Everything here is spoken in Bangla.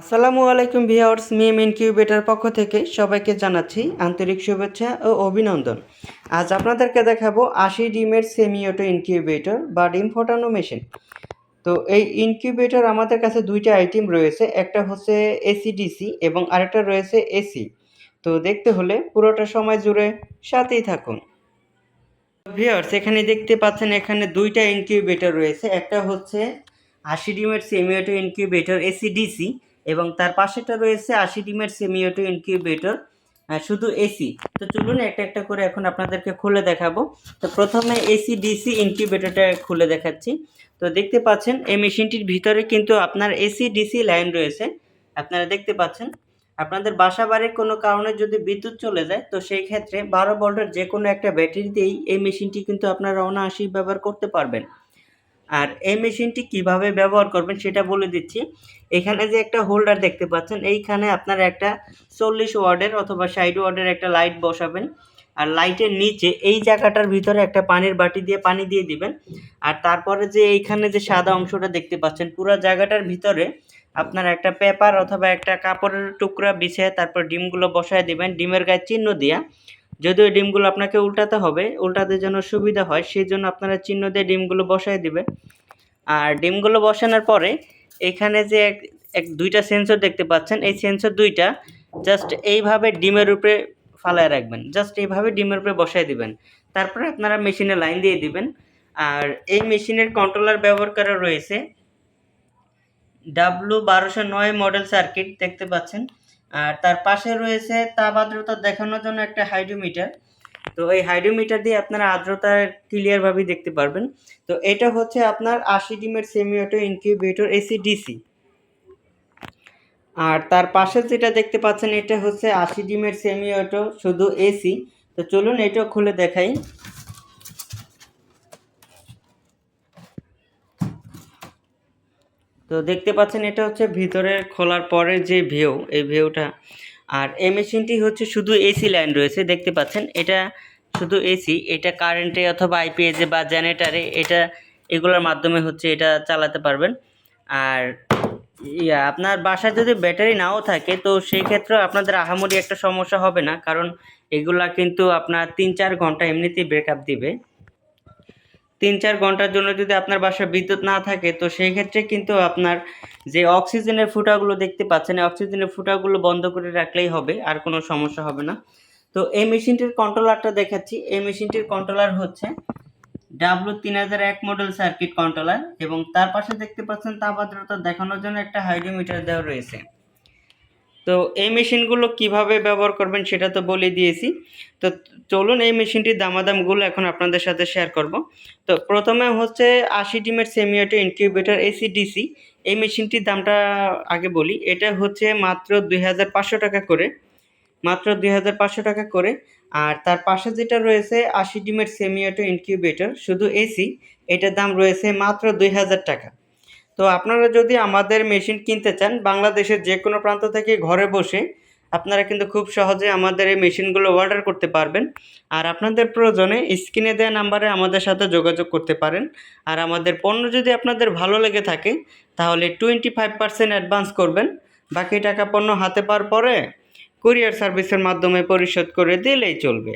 আসসালামু আলাইকুম ভিউয়ার্স, মিম ইনকিউবেটর পক্ষ থেকে সবাইকে জানাচ্ছি আন্তরিক শুভেচ্ছা ও অভিনন্দন। আজ আপনাদেরকে দেখাবো 80 ডিমের সেমি অটো ইনকিউবেটর বা ডিম ফোটানো মেশিন। তো এই ইনকিউবেটর আমাদের কাছে দুইটা আইটেম রয়েছে, একটা হচ্ছে এসি/ডিসি এবং আরেকটা রয়েছে এসি। তো দেখতে হলে পুরোটা সময় জুড়ে সাথেই থাকুন। ভিউয়ার্স, এখানে দেখতে পাচ্ছেন এখানে দুইটা ইনকিউবেটর রয়েছে, একটা হচ্ছে 80 ডিমের সেমি অটো ইনকিউবেটর এসি/ডিসি এবং তার পাশেটা রয়েছে 80 ডিমের সেমি অটো ইনকিউবেটর শুধু এসি। তো চলুন একটা একটা করে এখন আপনাদেরকে খুলে দেখাবো। তো প্রথমে এসি/ডিসি ইনকিউবেটরটা খুলে দেখাচ্ছি। তো দেখতে পাচ্ছেন এই মেশিনটির ভিতরে কিন্তু আপনার এসি/ডিসি লাইন রয়েছে, আপনারা দেখতে পাচ্ছেন। আপনাদের বাসা বাড়ির কোনো কারণে যদি বিদ্যুৎ চলে যায়, তো সেই ক্ষেত্রে 12 ভোল্টের যে কোনো একটা ব্যাটারি দিয়েই এই মেশিনটি কিন্তু আপনারা অনায়াসেই ব্যবহার করতে পারবেন। আর এই মেশিনটি কিভাবে ব্যবহার করবেন সেটা বলে দিচ্ছি। এখানে যে একটা হোল্ডার দেখতে পাচ্ছেন, এইখানে আপনারা একটা 40 ওয়াটের অথবা 60 ওয়াটের একটা লাইট বসাবেন। আর লাইটের নিচে এই জায়গাটার ভিতরে একটা পানির বাটি দিয়ে পানি দিয়ে দিবেন। আর তারপরে যে এইখানে যে সাদা অংশটা দেখতে পাচ্ছেন, পুরো জায়গাটার ভিতরে আপনারা একটা পেপার অথবা একটা কাপড়ের টুকরা বিছিয়ে তারপর ডিমগুলো বসায় দিবেন ডিমের গায়ে চিহ্ন দিয়া। যদিও ডিমগুলো আপনাকে উল্টাতে হবে, উল্টাতে যেন সুবিধা হয় সেই জন্য আপনারা চিহ্ন দিয়ে ডিমগুলো বসায় দিবেন। আর ডিমগুলো বসানোর পরে এখানে যে দুইটা সেন্সর দেখতে পাচ্ছেন, এই সেন্সর দুইটা জাস্ট এইভাবে ডিমের উপরে ফালায় রাখবেন, জাস্ট এইভাবে ডিমের উপরে বসায় দিবেন। তারপরে আপনারা মেশিনে লাইন দিয়ে দিবেন। আর এই মেশিনের কন্ট্রোলার ব্যবহার করা রয়েছে W1209 মডেল সার্কিট দেখতে পাচ্ছেন। আর তার পাশে রয়েছে তাপ আর্দ্রতা দেখানোর জন্য একটা হাইড্রোমিটার। তো এই হাইড্রোমিটার দিয়ে আপনারা আর্দ্রতা ক্লিয়ারভাবে দেখতে পারবেন। তো এটা হচ্ছে আপনার 80 ডিমের সেমি অটো ইনকিউবেটর এসি/ডিসি। আর তার পাশে যেটা দেখতে পাচ্ছেন এটা হচ্ছে 80 ডিমের সেমি অটো শুধু এসি। তো চলুন এটাও খুলে দেখাই। তো দেখতে পাচ্ছেন এটা হচ্ছে ভিতরে খোলার পরে যে ভিউ, এই ভিউটা। আর এই মেশিনটি হচ্ছে শুধু এসি লাইন রয়েছে, দেখতে পাচ্ছেন এটা শুধু এসি। এটা কারেন্টে অথবা আইপিএসে বা জেনারেটারে এটা এগুলোর মাধ্যমে হচ্ছে এটা চালাতে পারবেন। আর আপনার বাসায় যদি ব্যাটারি নাও থাকে তো সেই ক্ষেত্রেও আপনাদের আহামরি একটা সমস্যা হবে না, কারণ এগুলা কিন্তু আপনার 3-4 ঘন্টা এমনিতেই ব্রেকআপ দিবে। 3-4 ঘন্টার জন্য যদি আপনার বাসায় বিদ্যুৎ না থাকে তো সেই ক্ষেত্রে কিন্তু আপনার যে অক্সিজেনের ফুঁটাগুলো দেখতে পাচ্ছেন, এই অক্সিজেনের ফুঁটাগুলো বন্ধ করে রাখলেই হবে, আর কোনো সমস্যা হবে না। তো এই মেশিনটির কন্ট্রোলারটা দেখাচ্ছি। এই মেশিনটির কন্ট্রোলার হচ্ছে W3001 মডেল সার্কিট কন্ট্রোলার এবং তার পাশে দেখতে পাচ্ছেন তাপ আর্দ্রতা দেখানোর জন্য একটা হাইড্রোমিটার দেওয়া রয়েছে। তো এই মেশিনগুলো কিভাবে ব্যবহার করবেন সেটা তো বলে দিয়েছি। তো চলুন এই মেশিনটির দামাদামগুলো এখন আপনাদের সাথে শেয়ার করব। তো প্রথমে হচ্ছে 80 ডিমের সেমি অটো ইনকিউবেটর এসি/ডিসি। এই মেশিনটির দামটা আগে বলি। এটা হচ্ছে মাত্র 2500 টাকা করে, মাত্র 2500 টাকা করে। আর তার পাশে যেটা রয়েছে 80 ডিমের সেমি অটো ইনকিউবেটর শুধু এসি, এটার দাম রয়েছে মাত্র 2000 টাকা। তো আপনারা যদি আমাদের মেশিন কিনতে চান, বাংলাদেশের যে কোনো প্রান্ত থেকে ঘরে বসে আপনারা কিন্তু খুব সহজে আমাদের এই মেশিনগুলো অর্ডার করতে পারবেন। আর আপনাদের প্রয়োজনে স্ক্রিনে দেওয়া নাম্বারে আমাদের সাথে যোগাযোগ করতে পারেন। আর আমাদের পণ্য যদি আপনাদের ভালো লেগে থাকে তাহলে 25% অ্যাডভান্স করবেন, বাকি টাকা পণ্য হাতে পাওয়ার পরে কুরিয়ার সার্ভিসের মাধ্যমে পরিশোধ করে দিলেই চলবে।